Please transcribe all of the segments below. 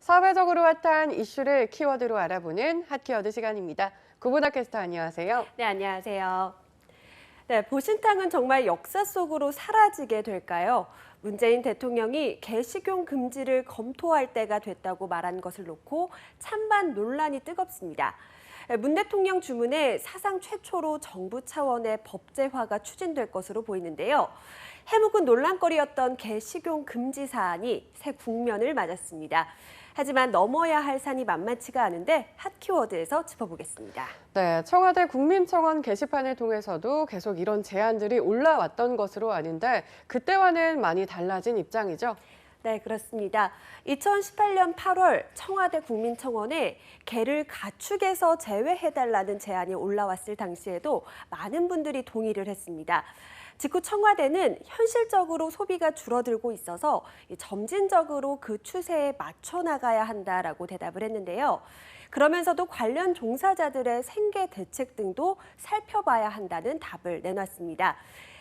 사회적으로 핫한 이슈를 키워드로 알아보는 핫키워드 시간입니다. 구보다 캐스터 안녕하세요. 네, 안녕하세요. 네, 보신탕은 정말 역사 속으로 사라지게 될까요? 문재인 대통령이 개식용 금지를 검토할 때가 됐다고 말한 것을 놓고 찬반 논란이 뜨겁습니다. 문 대통령 주문에 사상 최초로 정부 차원의 법제화가 추진될 것으로 보이는데요. 해묵은 논란거리였던 개식용 금지 사안이 새 국면을 맞았습니다. 하지만 넘어야 할 산이 만만치가 않은데 핫키워드에서 짚어보겠습니다. 네, 청와대 국민청원 게시판을 통해서도 계속 이런 제안들이 올라왔던 것으로 아는데 그때와는 많이 달라진 입장이죠. 네, 그렇습니다. 2018년 8월 청와대 국민청원에 개를 가축에서 제외해달라는 제안이 올라왔을 당시에도 많은 분들이 동의를 했습니다. 직후 청와대는 현실적으로 소비가 줄어들고 있어서 점진적으로 그 추세에 맞춰 나가야 한다라고 대답을 했는데요. 그러면서도 관련 종사자들의 생계 대책 등도 살펴봐야 한다는 답을 내놨습니다.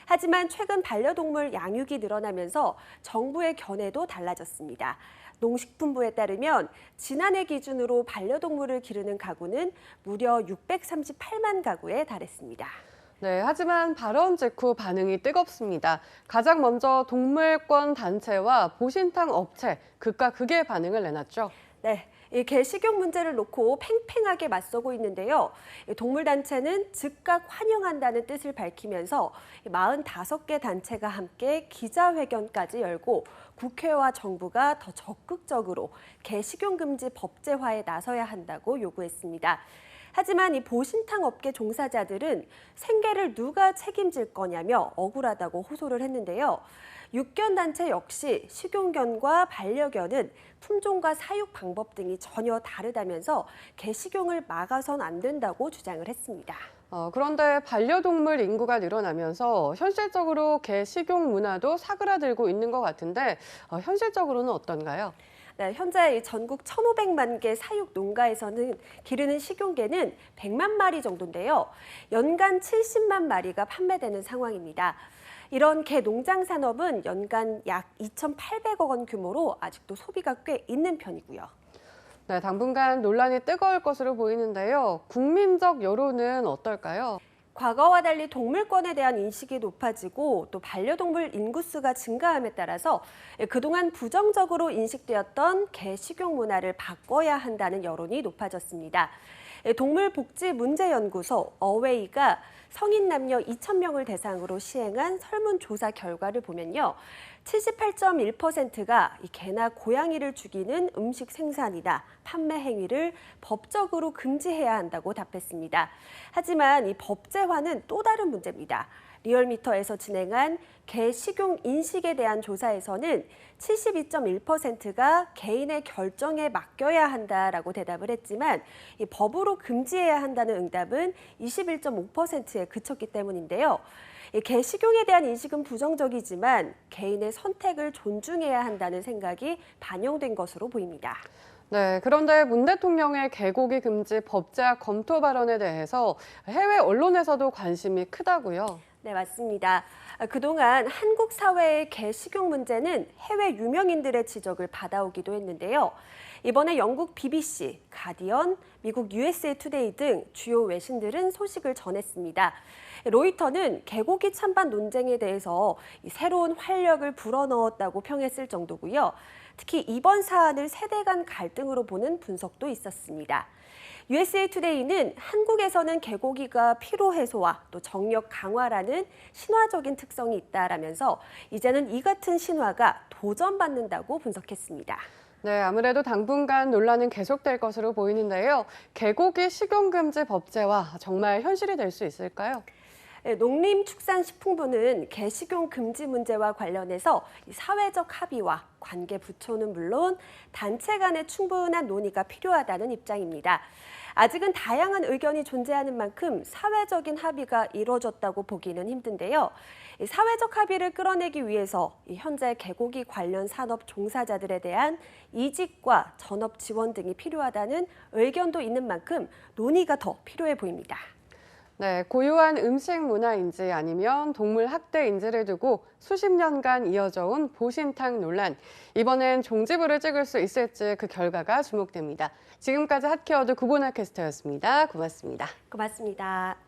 하지만 최근 반려동물 양육이 늘어나면서 정부의 견해도 달라졌습니다. 농식품부에 따르면 지난해 기준으로 반려동물을 기르는 가구는 무려 638만 가구에 달했습니다. 네, 하지만 발언 직후 반응이 뜨겁습니다. 가장 먼저 동물권 단체와 보신탕 업체, 극과 극의 반응을 내놨죠. 네, 이 개식용 문제를 놓고 팽팽하게 맞서고 있는데요. 동물단체는 즉각 환영한다는 뜻을 밝히면서 45개 단체가 함께 기자회견까지 열고 국회와 정부가 더 적극적으로 개식용 금지 법제화에 나서야 한다고 요구했습니다. 하지만 이 보신탕 업계 종사자들은 생계를 누가 책임질 거냐며 억울하다고 호소를 했는데요. 육견단체 역시 식용견과 반려견은 품종과 사육 방법 등이 전혀 다르다면서 개식용을 막아선 안 된다고 주장을 했습니다. 그런데 반려동물 인구가 늘어나면서 현실적으로 개 식용 문화도 사그라들고 있는 것 같은데 현실적으로는 어떤가요? 네, 현재 전국 1,500만 개 사육 농가에서는 기르는 식용개는 100만 마리 정도인데요. 연간 70만 마리가 판매되는 상황입니다. 이런 개 농장 산업은 연간 약 2,800억 원 규모로 아직도 소비가 꽤 있는 편이고요. 네, 당분간 논란이 뜨거울 것으로 보이는데요. 국민적 여론은 어떨까요? 과거와 달리 동물권에 대한 인식이 높아지고 또 반려동물 인구수가 증가함에 따라서 그동안 부정적으로 인식되었던 개 식용 문화를 바꿔야 한다는 여론이 높아졌습니다. 동물복지문제연구소 어웨이가 성인 남녀 2,000명을 대상으로 시행한 설문조사 결과를 보면요. 78.1%가 이 개나 고양이를 죽이는 음식 생산이나 판매 행위를 법적으로 금지해야 한다고 답했습니다. 하지만 이 법제화는 또 다른 문제입니다. 리얼미터에서 진행한 개 식용 인식에 대한 조사에서는 72.1%가 개인의 결정에 맡겨야 한다라고 대답을 했지만 이 법으로 금지해야 한다는 응답은 21.5%에 그쳤기 때문인데요. 개 식용에 대한 인식은 부정적이지만 개인의 선택을 존중해야 한다는 생각이 반영된 것으로 보입니다. 네, 그런데 문 대통령의 개고기 금지 법제화 검토 발언에 대해서 해외 언론에서도 관심이 크다고요. 네, 맞습니다. 그동안 한국 사회의 개 식용 문제는 해외 유명인들의 지적을 받아오기도 했는데요. 이번에 영국 BBC, 가디언, 미국 USA 투데이 등 주요 외신들은 소식을 전했습니다. 로이터는 개고기 찬반 논쟁에 대해서 새로운 활력을 불어넣었다고 평했을 정도고요. 특히 이번 사안을 세대 간 갈등으로 보는 분석도 있었습니다. USA 투데이는 한국에서는 개고기가 피로 해소와 또 정력 강화라는 신화적인 특성이 있다라면서 이제는 이 같은 신화가 도전받는다고 분석했습니다. 네, 아무래도 당분간 논란은 계속될 것으로 보이는데요. 개고기 식용금지 법제화 정말 현실이 될 수 있을까요? 농림축산식품부는 개식용 금지 문제와 관련해서 사회적 합의와 관계 부처는 물론 단체 간의 충분한 논의가 필요하다는 입장입니다. 아직은 다양한 의견이 존재하는 만큼 사회적인 합의가 이루어졌다고 보기는 힘든데요. 사회적 합의를 끌어내기 위해서 현재 개고기 관련 산업 종사자들에 대한 이직과 전업 지원 등이 필요하다는 의견도 있는 만큼 논의가 더 필요해 보입니다. 네, 고유한 음식 문화인지 아니면 동물 학대인지를 두고 수십 년간 이어져 온 보신탕 논란. 이번엔 종지부를 찍을 수 있을지 그 결과가 주목됩니다. 지금까지 핫케어드 구본아 캐스터였습니다. 고맙습니다. 고맙습니다.